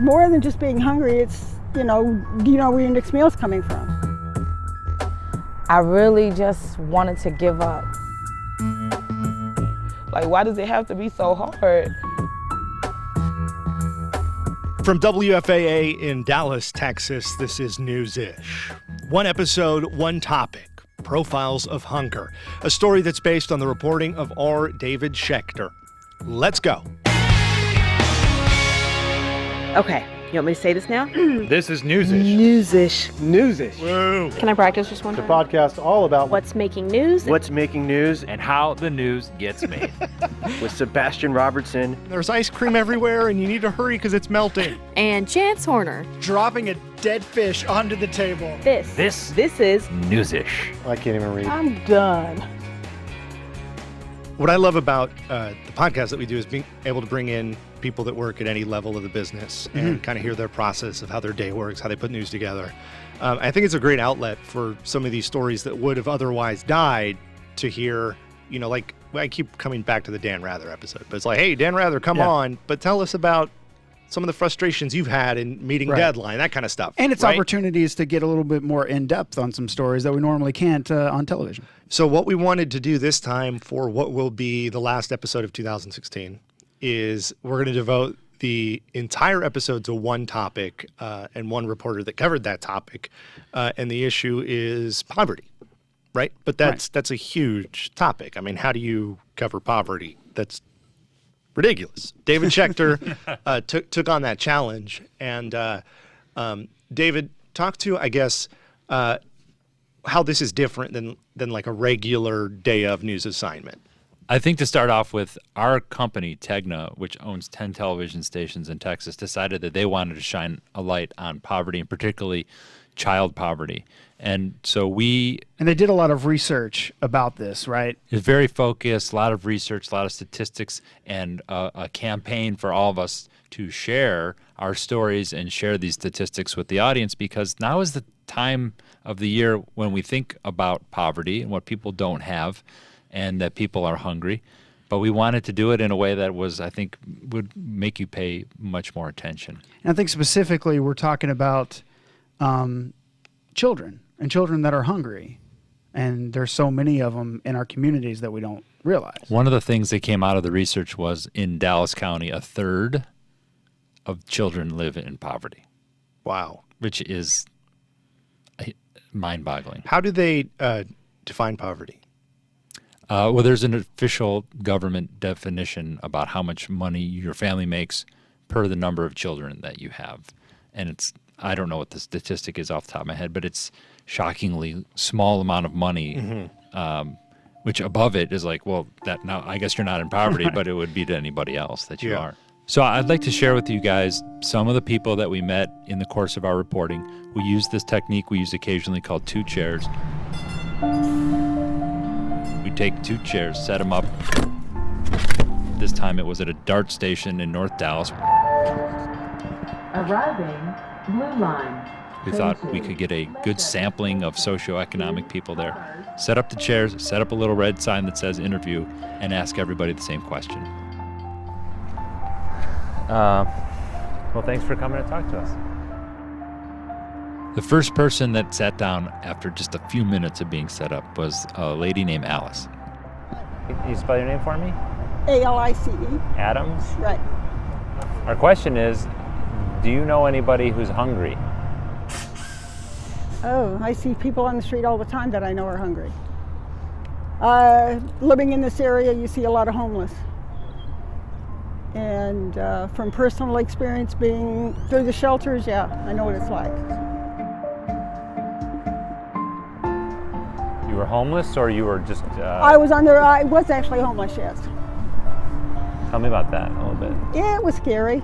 more than just being hungry. It's, do you know where your next meal's coming from? I really just wanted to give up. Like, why does it have to be so hard? From WFAA in Dallas, Texas, this is Newsish. One episode, one topic, profiles of hunger. A story that's based on the reporting of R. David Schechter. Let's go. Okay, you want me to say this now? This is Newsish. Newsish. Newsish. Woo. Can I practice just one The time? podcast all about What's making news? what's making news and how the news gets made. with Sebastian Robertson. There's ice cream everywhere, and you need to hurry because it's melting. And Chance Horner. Dropping a dead fish onto the table. This is Newsish. I can't even read. I'm done. What I love about the podcast that we do is being able to bring in people that work at any level of the business and kind of hear their process of how their day works, how they put news together. I think it's a great outlet for some of these stories that would have otherwise died to hear, like I keep coming back to the Dan Rather episode, but it's like, hey, Dan Rather, come on, but tell us about some of the frustrations you've had in meeting deadline, that kind of stuff. And it's opportunities to get a little bit more in-depth on some stories that we normally can't on television. So what we wanted to do this time for what will be the last episode of 2016 is we're going to devote the entire episode to one topic and one reporter that covered that topic. And the issue is poverty, right? But that's a huge topic. I mean, how do you cover poverty? That's ridiculous. David Schechter took on that challenge. And David, talk to, I guess, how this is different than like a regular day of news assignment. I think to start off with, our company, Tegna, which owns 10 television stations in Texas, decided that they wanted to shine a light on poverty, and particularly child poverty. And so And they did a lot of research about this, right? It's very focused, a lot of research, a lot of statistics, and a campaign for all of us to share our stories and share these statistics with the audience, because now is the time of the year when we think about poverty and what people don't have and that people are hungry. But we wanted to do it in a way that was, I think, would make you pay much more attention. And I think specifically we're talking about children and children that are hungry. And there's so many of them in our communities that we don't realize. One of the things that came out of the research was in Dallas County, a third of children live in poverty. Wow. Which is mind-boggling. How do they define poverty? Well, there's an official government definition about how much money your family makes per the number of children that you have. And I don't know what the statistic is off the top of my head, but it's shockingly small amount of money, which above it is like, well, now I guess you're not in poverty, but it would be to anybody else that you are. So I'd like to share with you guys some of the people that we met in the course of our reporting. We use this technique we use occasionally called two chairs. We take two chairs, set them up. This time it was at a DART station in North Dallas. Arriving, Blue Line. We thought we could get a good sampling of socioeconomic people there. Set up the chairs, set up a little red sign that says interview, and ask everybody the same question. Well, thanks for coming to talk to us. The first person that sat down after just a few minutes of being set up was a lady named Alice. Can you spell your name for me? ALICE. Adams? Right. Our question is, do you know anybody who's hungry? Oh, I see people on the street all the time that I know are hungry. Living in this area, you see a lot of homeless. And from personal experience being through the shelters, yeah, I know what it's like. You were homeless, or you were just... I was actually homeless, yes. Tell me about that a little bit. Yeah, it was scary.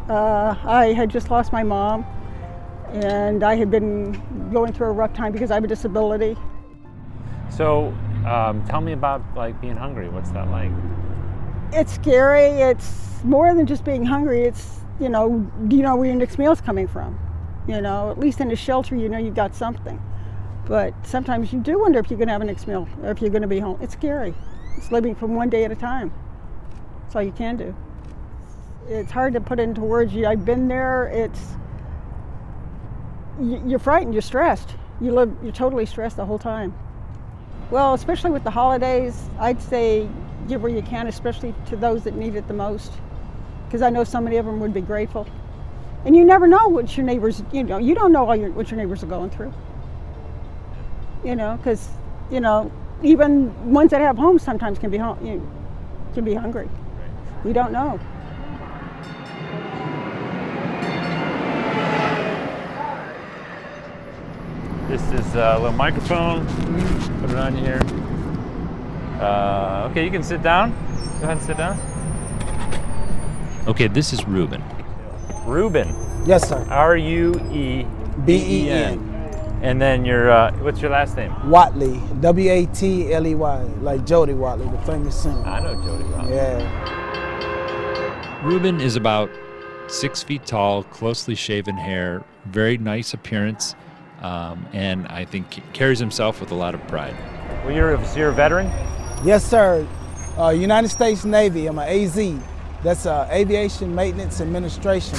I had just lost my mom, and I had been going through a rough time because I have a disability. So, tell me about being hungry. What's that like? It's scary. It's more than just being hungry. It's, do you know where your next meal's coming from? At least in a shelter, you've got something. But sometimes you do wonder if you're going to have a next meal or if you're going to be home. It's scary. It's living from one day at a time. That's all you can do. It's hard to put into words. I've been there. You're frightened. You're stressed. You're totally stressed the whole time. Well, especially with the holidays, I'd say give where you can, especially to those that need it the most, because I know so many of them would be grateful. And you never know what your neighbors, you don't know what your neighbors are going through. Because, even ones that have homes sometimes can be hungry. We don't know. This is a little microphone. Put it on here. Okay, you can sit down. Go ahead and sit down. Okay, this is Ruben. Ruben. Yes, sir. R-U-E-B-E-N. And then what's your last name? Watley. W-A-T-L-E-Y. Like Jody Watley, the famous singer. I know Jody Watley. Yeah. Ruben is about 6 feet tall, closely shaven hair, very nice appearance, and I think carries himself with a lot of pride. Well, you're a veteran? Yes, sir. United States Navy. I'm an AZ. That's Aviation Maintenance Administration.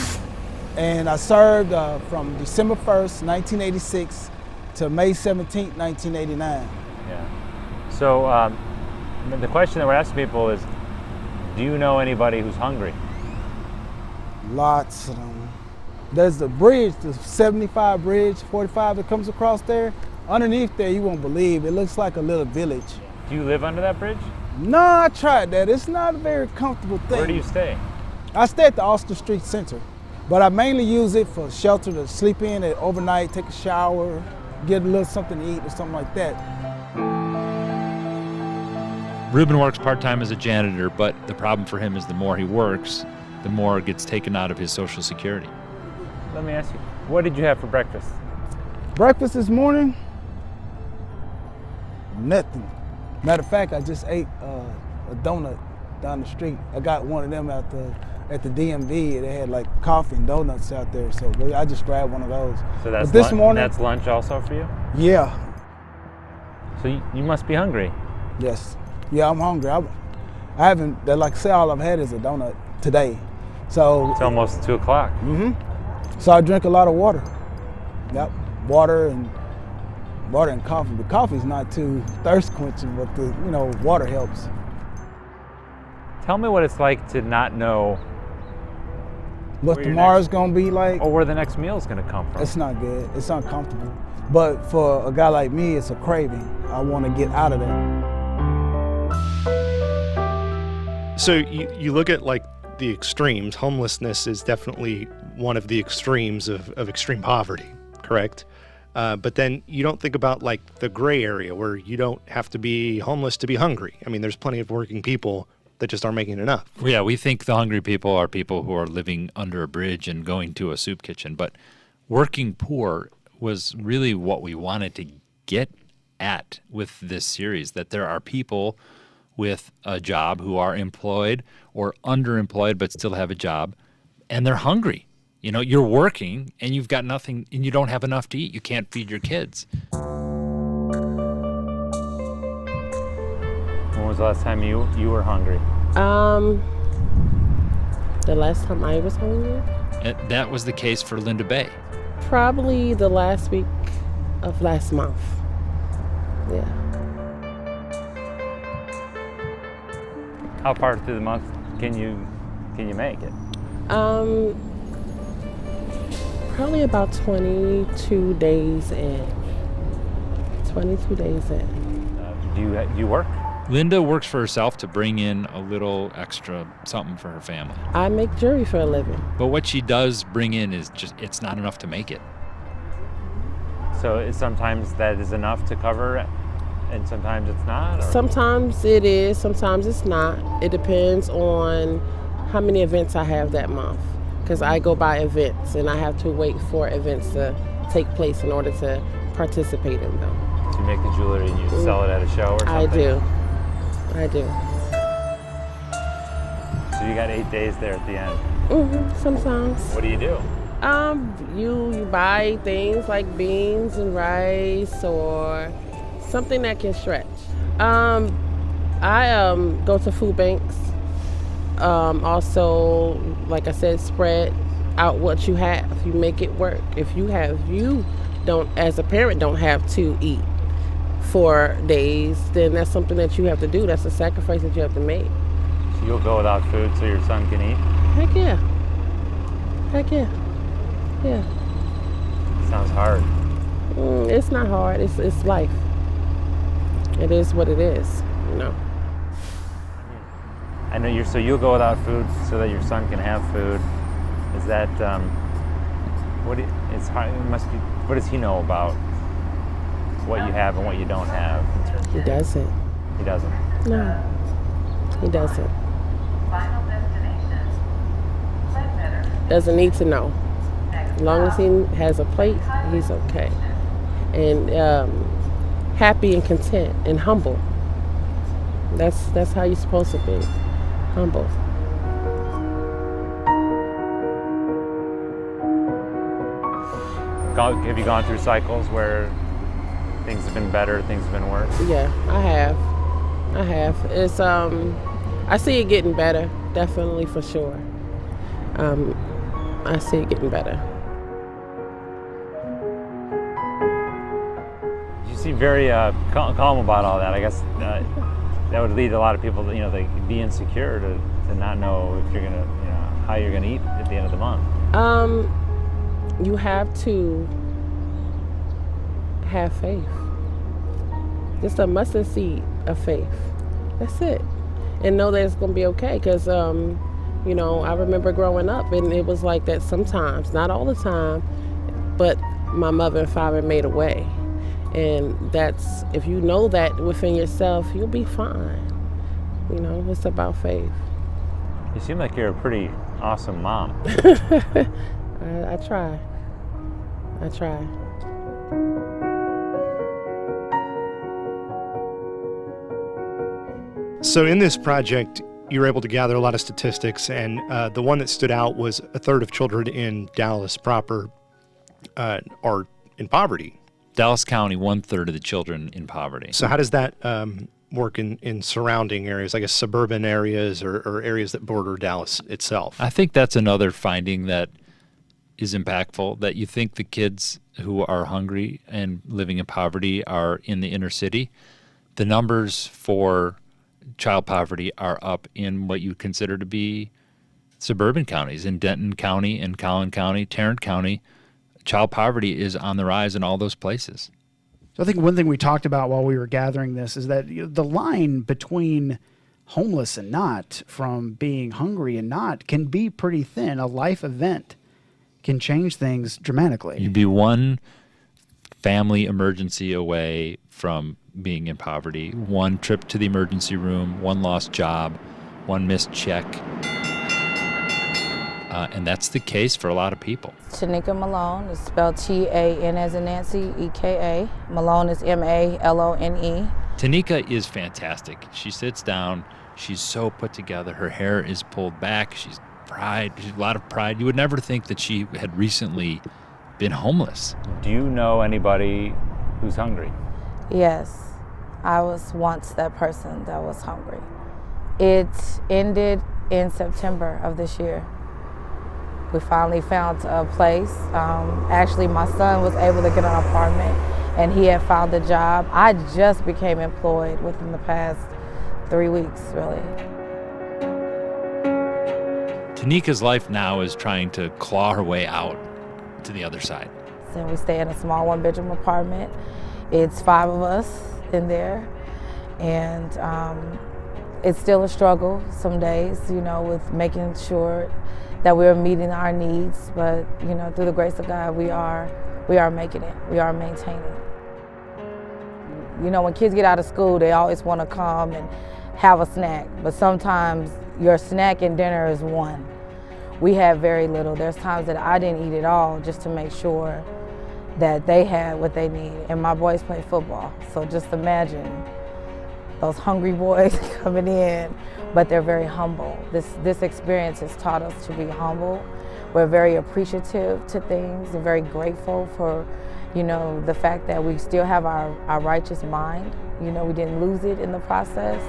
And I served from December 1st, 1986 to May 17th, 1989. Yeah. So the question that we're asking people is, do you know anybody who's hungry? Lots of them. There's the bridge, the 75 bridge, 45 that comes across there. Underneath there, you won't believe, it looks like a little village. Do you live under that bridge? No, I tried that. It's not a very comfortable thing. Where do you stay? I stay at the Austin Street Center, but I mainly use it for shelter to sleep in at overnight, take a shower, get a little something to eat or something like that. Ruben works part-time as a janitor, but the problem for him is the more he works, the more gets taken out of his Social Security. Let me ask you, what did you have for breakfast? Breakfast this morning? Nothing. Matter of fact, I just ate a donut down the street. I got one of them at the DMV. They had like coffee and donuts out there, so I just grabbed one of those. So that's this morning, that's lunch also for you? Yeah. So you must be hungry. Yes. Yeah, I'm hungry. I haven't, like I said, all I've had is a donut today. So it's almost 2 o'clock. Mm-hmm. So I drink a lot of water. Yep, water and coffee. But coffee's not too thirst quenching, but water helps. Tell me what it's like to not know what tomorrow's gonna be like, or where the next meal is gonna come from. It's not good. It's uncomfortable. But for a guy like me, it's a craving. I want to get out of that. So you look at like the extremes. Homelessness is definitely one of the extremes of extreme poverty, correct? But then you don't think about like the gray area where you don't have to be homeless to be hungry. I mean, there's plenty of working people that just aren't making enough. Yeah, we think the hungry people are people who are living under a bridge and going to a soup kitchen, but working poor was really what we wanted to get at with this series, that there are people with a job who are employed or underemployed but still have a job, and they're hungry. You're working and you've got nothing and you don't have enough to eat. You can't feed your kids. When was the last time you were hungry? The last time I was hungry? That was the case for Linda Bay. Probably the last week of last month. Yeah. How far through the month can you make it? Probably about 22 days in. 22 days in. Do you work? Linda works for herself to bring in a little extra something for her family. I make jewelry for a living. But what she does bring in is it's not enough to make it. So sometimes that is enough to cover it, and sometimes it's not? Or? Sometimes it is, sometimes it's not. It depends on how many events I have that month. Because I go by events and I have to wait for events to take place in order to participate in them. So you make the jewelry and you sell it at a show or something? I do. So you got 8 days there at the end? Sometimes. What do you do? You buy things like beans and rice or something that can stretch. I go to food banks. Also, like I said, spread out what you have. You make it work. If you don't, as a parent, don't have to eat for days, then that's something that you have to do. That's a sacrifice that you have to make. So you'll go without food so your son can eat? Heck yeah. Heck yeah. Yeah. Sounds hard. It's not hard. It's life. It is what it is, you know. I know so you'll go without food so that your son can have food. Is that it's hard? It must be. What does he know about what you have and what you don't have? He doesn't. He doesn't. No, he doesn't. Doesn't need to know. As long as he has a plate, he's okay. And happy and content and humble. That's how you're supposed to be. Humble. Have you gone through cycles where things have been better, things have been worse? Yeah, I have. It's I see it getting better, definitely, for sure. I see it getting better. You seem very calm about all that. I guess that would lead a lot of people to, they be insecure to not know if you're gonna, how you're gonna eat at the end of the month. You have to have faith. Just a mustard seed of faith. That's it. And know that it's gonna be okay. Because I remember growing up, and it was like that sometimes, not all the time, but my mother and father made a way. And that's, if you know that within yourself, you'll be fine. It's about faith. You seem like you're a pretty awesome mom. I try. So in this project, you were able to gather a lot of statistics, and the one that stood out was a third of children in Dallas proper are in poverty. Dallas County, 1/3 of the children in poverty. So how does that work in surrounding areas, I guess suburban areas or areas that border Dallas itself? I think that's another finding that is impactful, that you think the kids who are hungry and living in poverty are in the inner city. The numbers for child poverty are up in what you consider to be suburban counties. In Denton County and Collin County, Tarrant County, child poverty is on the rise in all those places. So I think one thing we talked about while we were gathering this is that the line between homeless and not, from being hungry and not, can be pretty thin. A life event can change things dramatically. You'd be one family emergency away from being in poverty, one trip to the emergency room, one lost job, one missed check. And that's the case for a lot of people. Tanika Malone is spelled T-A-N as in Nancy, E-K-A. Malone is M-A-L-O-N-E. Tanika is fantastic. She sits down. She's so put together. Her hair is pulled back. She's a lot of pride. You would never think that she had recently been homeless. Do you know anybody who's hungry? Yes, I was once that person that was hungry. It ended in September of this year. We finally found a place. Actually, my son was able to get an apartment, and he had found a job. I just became employed within the past 3 weeks, really. Tanika's life now is trying to claw her way out to the other side. So we stay in a small one-bedroom apartment. It's 5 of us in there, and it's still a struggle some days, with making sure that we're meeting our needs, but through the grace of God, we are making it. We are maintaining. When kids get out of school, they always want to come and have a snack, but sometimes your snack and dinner is one. We have very little. There's times that I didn't eat at all just to make sure that they had what they need. And my boys play football, so just imagine those hungry boys coming in, but they're very humble. This experience has taught us to be humble. We're very appreciative to things and very grateful for, the fact that we still have our righteous mind. We didn't lose it in the process.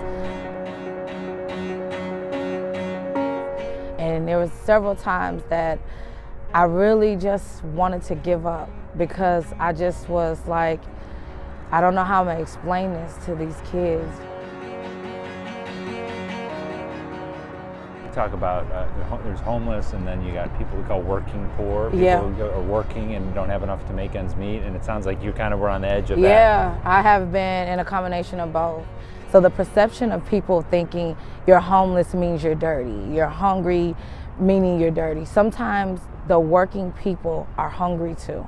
And there was several times that I really just wanted to give up because I just was like, I don't know how I'm gonna explain this to these kids. Talk about there's homeless, and then you got people we call working poor. People who are working and don't have enough to make ends meet, and it sounds like you kind of were on the edge of that. Yeah, I have been in a combination of both. So the perception of people thinking you're homeless means you're dirty, you're hungry meaning you're dirty. Sometimes the working people are hungry too,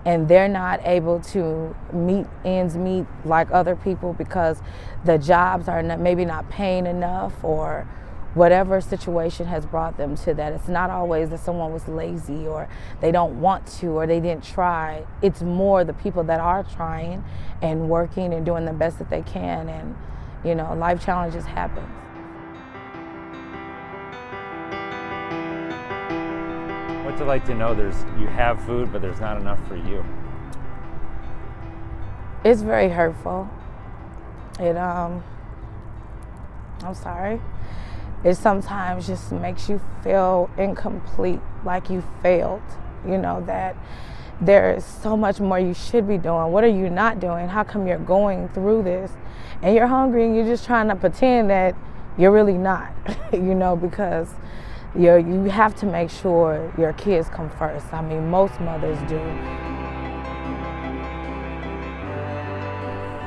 and they're not able to meet ends meet like other people because the jobs are maybe not paying enough, or whatever situation has brought them to that. It's not always that someone was lazy or they don't want to or they didn't try. It's more the people that are trying and working and doing the best that they can, and you know, life challenges happen. What's it like to know you have food but there's not enough for you? It's very hurtful. I'm sorry. It sometimes just makes you feel incomplete, like you failed, you know, that there is so much more you should be doing. What are you not doing? How come you're going through this and you're hungry and you're just trying to pretend that you're really not, you know, because you have to make sure your kids come first. I mean, most mothers do.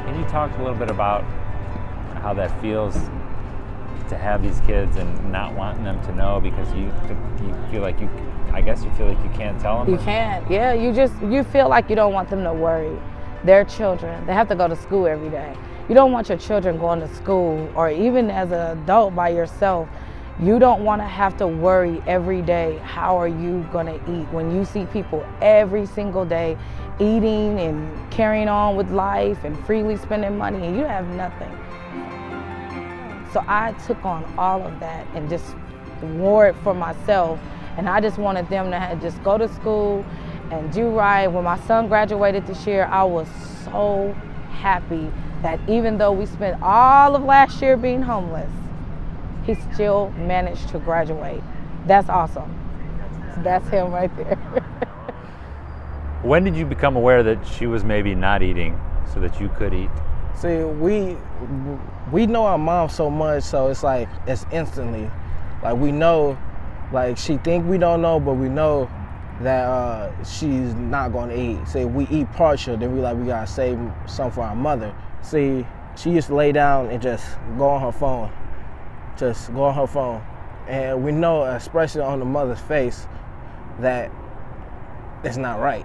Can you talk a little bit about how that feels to have these kids and not wanting them to know because you feel like you can't tell them? You can't, yeah, you feel like you don't want them to worry. They're children, they have to go to school every day. You don't want your children going to school, or even as an adult by yourself, you don't want to have to worry every day, how are you gonna eat? When you see people every single day eating and carrying on with life and freely spending money and you have nothing. So I took on all of that and just wore it for myself. And I just wanted them to just go to school and do right. When my son graduated this year, I was so happy that even though we spent all of last year being homeless, he still managed to graduate. That's awesome. That's him right there. When did you become aware that she was maybe not eating so that you could eat? See, we know our mom so much, so it's like it's instantly, like we know, like she think we don't know, but we know that she's not gonna eat. Say we eat partial, then we gotta save some for our mother. See, she used to lay down and just go on her phone, and we know, especially on the mother's face, that it's not right.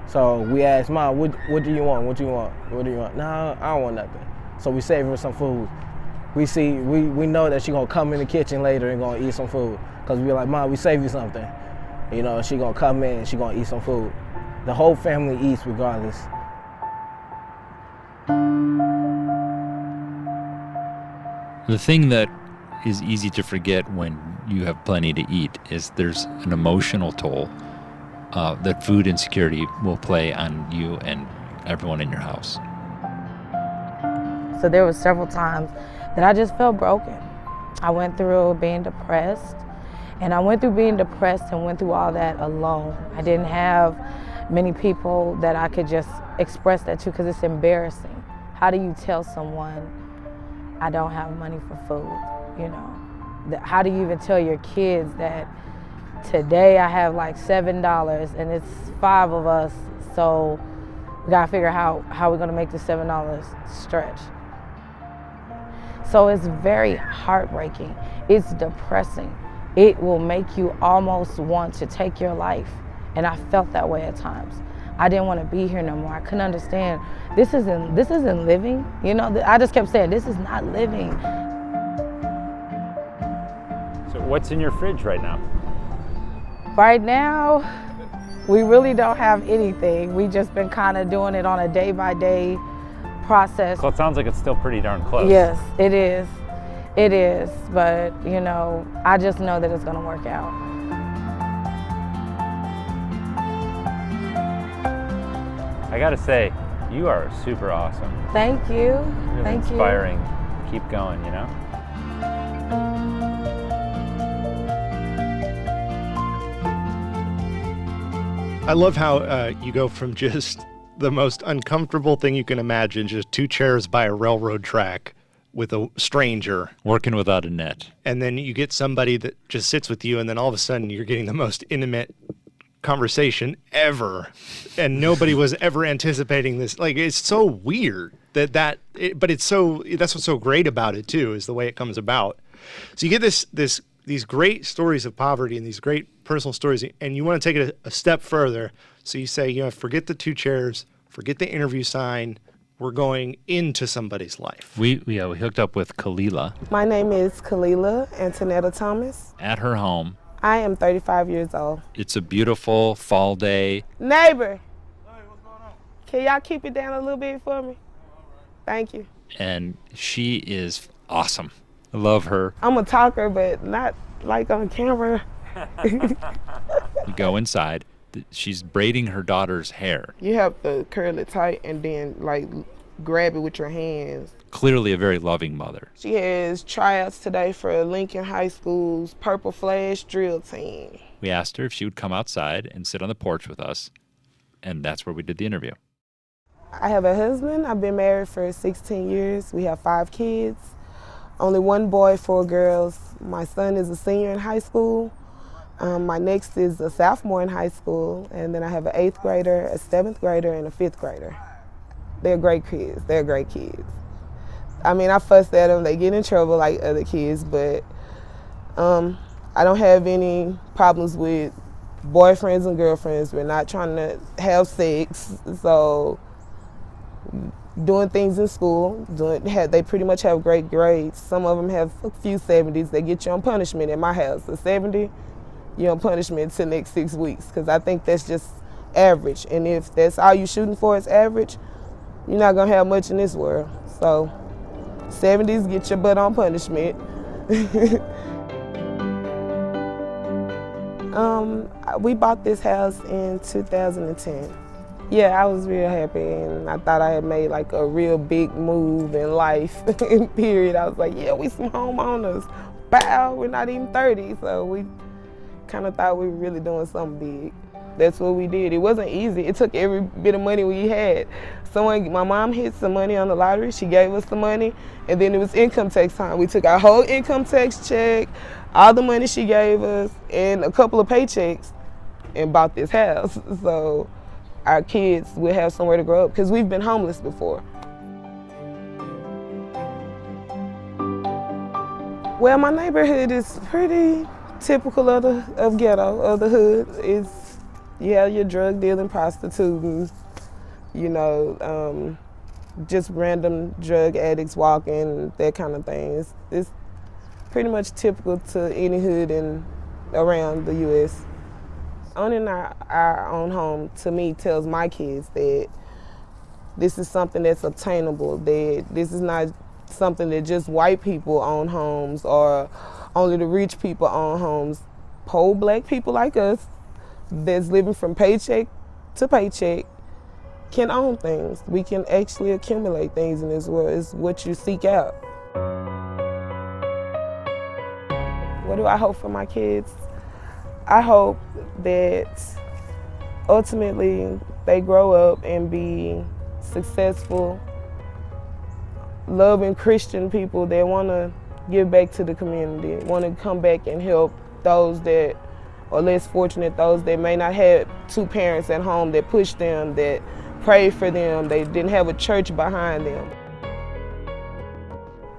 So we asked Mom, what do you want? What do you want? What do you want? No, I don't want nothing. So we saved her some food. We know that she gonna come in the kitchen later and gonna eat some food. Cause we're like, Mom, we saved you something. You know, she gonna come in and she gonna eat some food. The whole family eats regardless. The thing that is easy to forget when you have plenty to eat is there's an emotional toll that food insecurity will play on you and everyone in your house. So there were several times that I just felt broken. I went through being depressed, and I went through being depressed and went through all that alone. I didn't have many people that I could just express that to because it's embarrassing. How do you tell someone I don't have money for food, you know? How do you even tell your kids that today I have like $7 and it's 5 of us, so we gotta figure out how we're gonna make the $7 stretch. So it's very heartbreaking. It's depressing. It will make you almost want to take your life. And I felt that way at times. I didn't want to be here no more. I couldn't understand. This isn't living. You know, I just kept saying, this is not living. So what's in your fridge right now? Right now, we really don't have anything. We just been kind of doing it on a day-by-day process. Well, it sounds like it's still pretty darn close. Yes, it is. It is, but you know, I just know that it's gonna work out. I gotta say, you are super awesome. Thank you. Really Thank inspiring. Keep going, you know? I love how you go from just the most uncomfortable thing you can imagine, just 2 chairs by a railroad track with a stranger. Working without a net. And then you get somebody that just sits with you, and then all of a sudden you're getting the most intimate conversation ever. And nobody was ever anticipating this. Like, it's so weird but that's what's so great about it too, is the way it comes about. So you get these great stories of poverty and these great personal stories, and you want to take it a step further. So you say, forget the 2 chairs, forget the interview sign. We're going into somebody's life. We hooked up with Kalila. My name is Kalila Antonetta Thomas. At her home. I am 35 years old. It's a beautiful fall day. Neighbor, can y'all keep it down a little bit for me? Thank you. And she is awesome. I love her. I'm a talker, but not like on camera. You go inside. She's braiding her daughter's hair. You have to curl it tight and then grab it with your hands. Clearly a very loving mother. She has tryouts today for Lincoln High School's Purple Flash drill team. We asked her if she would come outside and sit on the porch with us, and that's where we did the interview. I have a husband. I've been married for 16 years. We have 5 kids. Only 1 boy, 4 girls. My son is a senior in high school. My next is a sophomore in high school. And then I have an 8th grader, a 7th grader, and a 5th grader. They're great kids. They're great kids. I mean, I fuss at them. They get in trouble like other kids, but I don't have any problems with boyfriends and girlfriends. We're not trying to have sex. So doing things in school, they pretty much have great grades. Some of them have a few 70s. They get you on punishment at my house. A 70, you're on punishment till next 6 weeks, because I think that's just average. And if that's all you're shooting for is average, you're not gonna have much in this world. So 70s, get your butt on punishment. We bought this house in 2010. Yeah, I was real happy, and I thought I had made like a real big move in life, period. I was like, yeah, we some homeowners. Bow, we're not even 30, so we kind of thought we were really doing something big. That's what we did. It wasn't easy. It took every bit of money we had. My mom hit some money on the lottery. She gave us the money, and then it was income tax time. We took our whole income tax check, all the money she gave us, and a couple of paychecks, and bought this house. So our kids will have somewhere to grow up, because we've been homeless before. Well, my neighborhood is pretty typical of ghetto, of the hood. You have your drug dealing, prostituting, just random drug addicts walking, that kind of thing. It's pretty much typical to any hood around the U.S. Owning our own home, to me, tells my kids that this is something that's obtainable, that this is not something that just white people own homes or only the rich people own homes. Poor black people like us that's living from paycheck to paycheck can own things. We can actually accumulate things in this world. It's what you seek out. What do I hope for my kids? I hope that ultimately they grow up and be successful, loving Christian people that want to give back to the community, want to come back and help those that are less fortunate, those that may not have 2 parents at home that pushed them, that prayed for them, they didn't have a church behind them.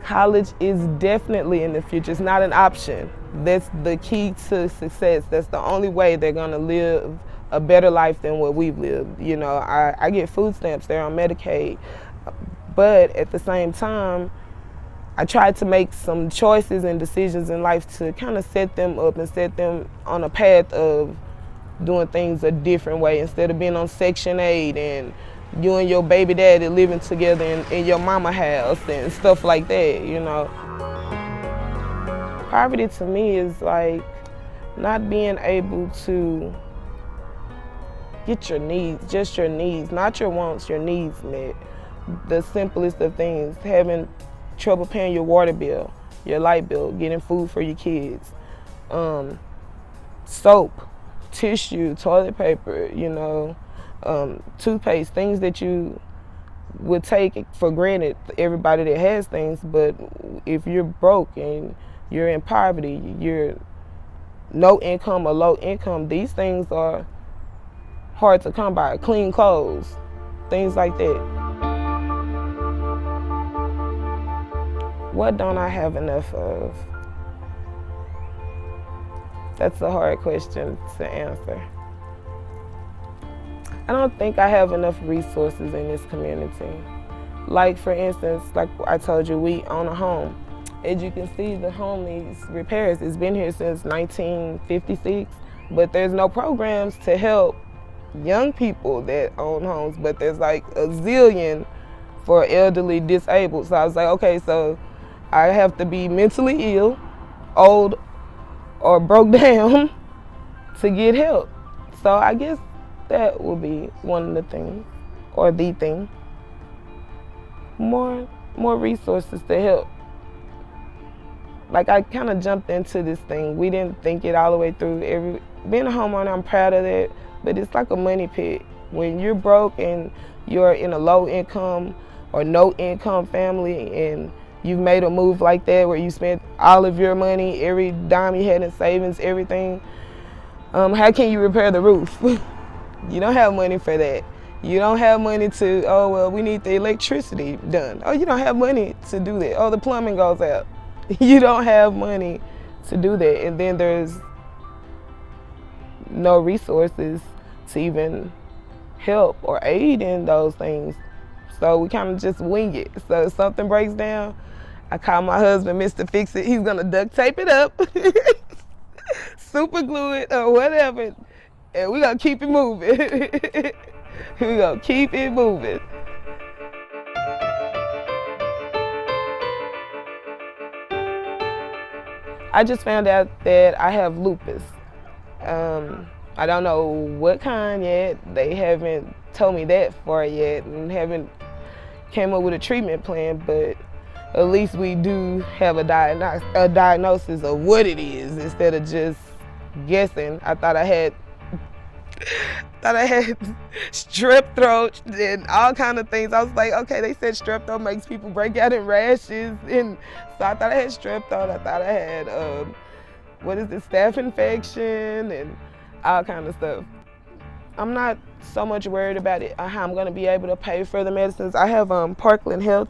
College is definitely in the future. It's not an option. That's the key to success. That's the only way they're gonna live a better life than what we've lived. I get food stamps, they're on Medicaid, but at the same time, I tried to make some choices and decisions in life to kind of set them up and set them on a path of doing things a different way, instead of being on Section 8 and you and your baby daddy living together in your mama house and stuff like that, Poverty to me is like not being able to get your needs, just your needs, not your wants, your needs met. The simplest of things, having trouble paying your water bill, your light bill, getting food for your kids, soap, tissue, toilet paper, toothpaste, things that you would take for granted, everybody that has things, but if you're broke and you're in poverty, you're no income or low income, these things are hard to come by. Clean clothes, things like that. What don't I have enough of? That's a hard question to answer. I don't think I have enough resources in this community. Like, for instance, like I told you, we own a home. As you can see, the home needs repairs. It's been here since 1956, but there's no programs to help young people that own homes, but there's like a zillion for elderly disabled. So I was like, okay, so I have to be mentally ill, old, or broke down to get help. So I guess that would be one of the things, or the thing. More resources to help. Like, I kind of jumped into this thing. We didn't think it all the way through. Being a homeowner, I'm proud of that, but it's like a money pit. When you're broke and you're in a low income or no income family and you've made a move like that where you spent all of your money, every dime you had in savings, everything, how can you repair the roof? You don't have money for that. You don't have money to, oh, well, we need the electricity done. Oh, you don't have money to do that. Oh, the plumbing goes out. You don't have money to do that. And then there's no resources to even help or aid in those things. So we kind of just wing it. So if something breaks down, I call my husband, Mr. Fix It. He's gonna duct tape it up, super glue it or whatever, and we're gonna keep it moving. We're gonna keep it moving. I just found out that I have lupus. I don't know what kind yet. They haven't told me that far yet and haven't came up with a treatment plan, but at least we do have a diagnosis of what it is instead of just guessing. I thought I had strep throat and all kind of things. I was like, okay, they said strep throat makes people break out in rashes, and so I thought I had strep throat. I thought I had staph infection and all kind of stuff. I'm not so much worried about it, how I'm gonna be able to pay for the medicines. I have Parkland Health.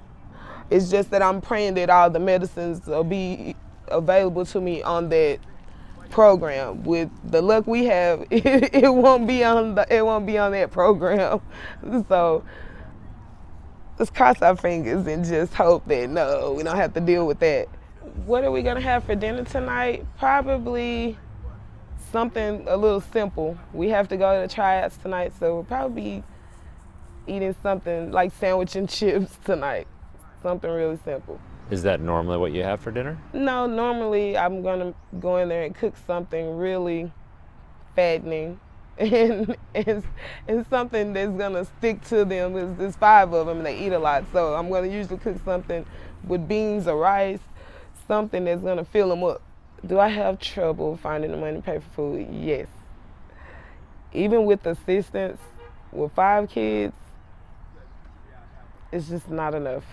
It's just that I'm praying that all the medicines will be available to me on that program. With the luck we have, it won't be on that program. So let's cross our fingers and just hope that no, we don't have to deal with that. What are we gonna have for dinner tonight? Probably something a little simple. We have to go to the tryouts tonight, so we'll probably be eating something like sandwich and chips tonight. Something really simple. Is that normally what you have for dinner? No, normally I'm gonna go in there and cook something really fattening and something that's gonna stick to them. There's 5 of them and they eat a lot, so I'm gonna usually cook something with beans or rice, something that's gonna fill them up. Do I have trouble finding the money to pay for food? Yes. Even with assistance, with 5 kids, it's just not enough.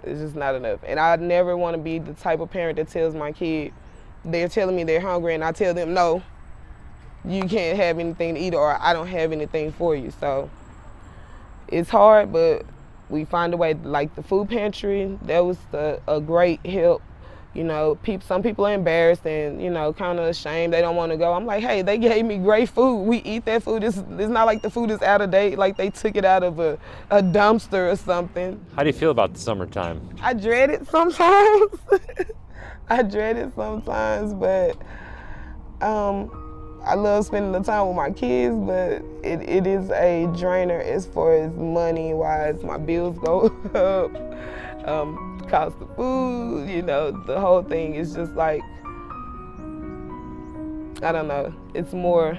It's just not enough. And I never want to be the type of parent that tells my kid, they're telling me they're hungry and I tell them, no, you can't have anything to eat or I don't have anything for you. So it's hard, but we find a way. Like the food pantry, that was a great help. You know, some people are embarrassed and, kind of ashamed. They don't want to go. I'm like, hey, they gave me great food. We eat that food. It's not like the food is out of date, like they took it out of a dumpster or something. How do you feel about the summertime? I dread it sometimes. I dread it sometimes, but I love spending the time with my kids, but it is a drainer as far as money-wise. My bills go up. Cost of food, the whole thing is just like, I don't know, it's more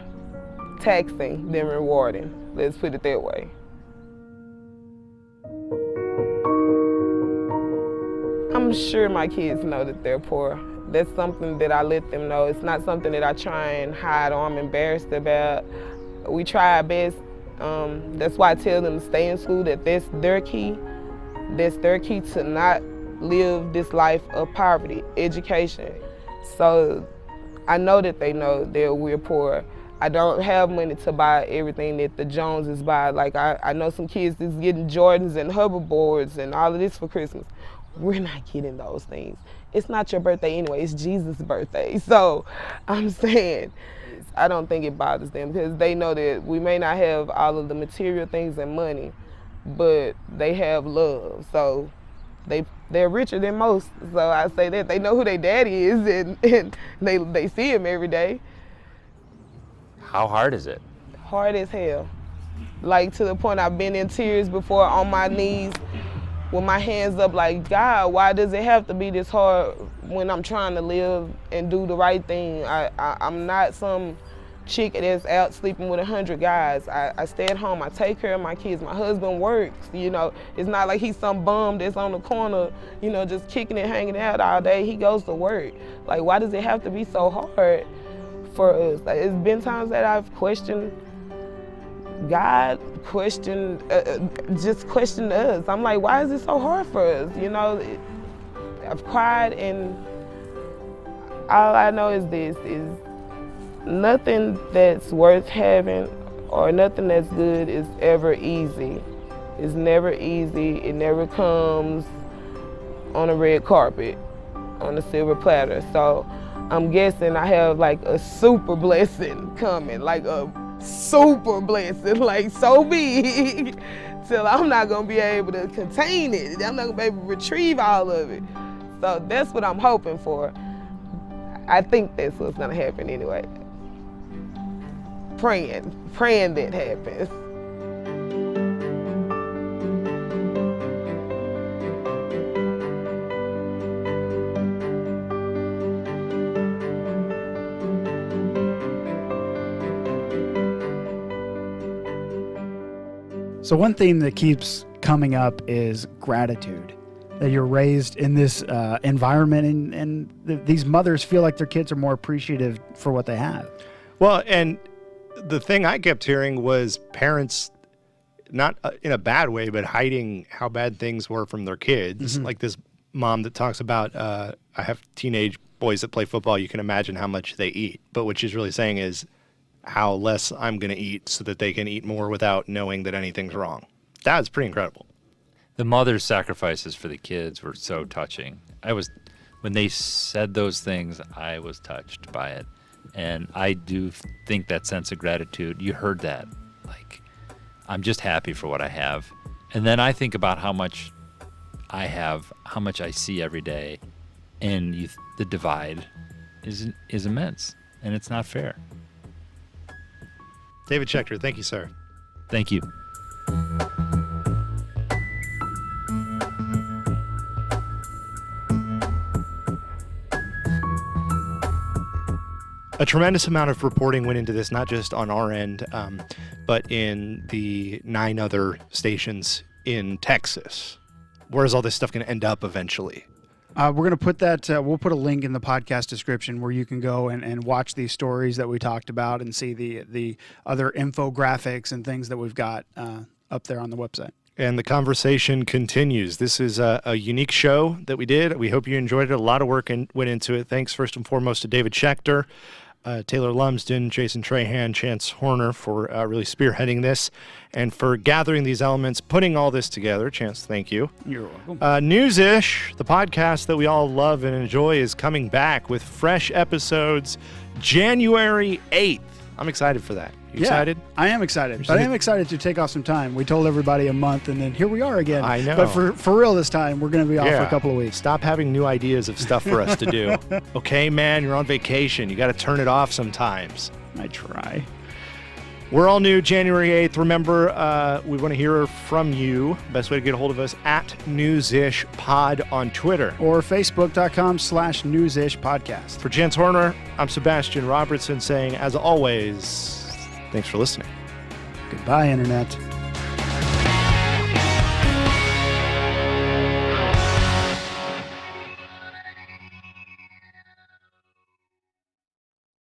taxing than rewarding, let's put it that way. I'm sure my kids know that they're poor. That's something that I let them know. It's not something that I try and hide or I'm embarrassed about. We try our best. That's why I tell them to stay in school, that's their key. That's their key to not live this life of poverty, education. So I know that they know that we're poor. I don't have money to buy everything that the Joneses buy. Like I know some kids that's getting Jordans and hoverboards and all of this for Christmas. We're not getting those things. It's not your birthday anyway, it's Jesus' birthday. So I'm saying, I don't think it bothers them because they know that we may not have all of the material things and money, but they have love. So they're richer than most. So I say that they know who their daddy is and they see him every day. How hard is it? Hard as hell. Like to the point I've been in tears before on my knees with my hands up like, God, why does it have to be this hard when I'm trying to live and do the right thing? I'm not some chick that's out sleeping with 100 guys. I stay at home, I take care of my kids, my husband works, you know. It's not like he's some bum that's on the corner, you know, just kicking and hanging out all day. He goes to work. Like, why does it have to be so hard for us? Like, it's been times that I've questioned God, just questioned us. I'm like, why is it so hard for us? You know, I've cried, and all I know is this, is nothing that's worth having or nothing that's good is ever easy. It's never easy. It never comes on a red carpet, on a silver platter. So I'm guessing I have like a super blessing coming, like a super blessing, like so big, till I'm not gonna be able to contain it. I'm not gonna be able to retrieve all of it. So that's what I'm hoping for. I think that's what's gonna happen anyway. Praying that happens. So one theme that keeps coming up is gratitude, that you're raised in this environment and these mothers feel like their kids are more appreciative for what they have. Well, and the thing I kept hearing was parents, not in a bad way, but hiding how bad things were from their kids. Like this mom that talks about, I have teenage boys that play football. You can imagine how much they eat. But what she's really saying is how less I'm going to eat so that they can eat more without knowing that anything's wrong. That's pretty incredible. The mother's sacrifices for the kids were so touching. When they said those things, I was touched by it. And I do think that sense of gratitude, you heard that. Like, I'm just happy for what I have. And then I think about how much I have, how much I see every day, and the divide is immense, and it's not fair. David Schechter, thank you, sir. Thank you. A tremendous amount of reporting went into this, not just on our end, but in the 9 other stations in Texas. Where is all this stuff going to end up eventually? We're going to put that, we'll put a link in the podcast description where you can go and watch these stories that we talked about and see the other infographics and things that we've got up there on the website. And the conversation continues. This is a unique show that we did. We hope you enjoyed it. A lot of work went into it. Thanks first and foremost to David Schechter, Taylor Lumsden, Jason Trahan, Chance Horner for really spearheading this and for gathering these elements, putting all this together. Chance, thank you. You're welcome. Newsish, the podcast that we all love and enjoy, is coming back with fresh episodes January 8th. I'm excited for that. You excited? I am excited. But I am excited to take off some time. We told everybody a month, and then here we are again. I know. But for real this time, we're going to be off for a couple of weeks. Stop having new ideas of stuff for us to do. Okay, man, you're on vacation. You got to turn it off sometimes. I try. We're all new January 8th. Remember, we want to hear from you. Best way to get a hold of us, at Newsish Pod on Twitter. Or Facebook.com/Newsish Podcast. For Chance Horner, I'm Sebastian Robertson saying, as always, thanks for listening. Goodbye, Internet.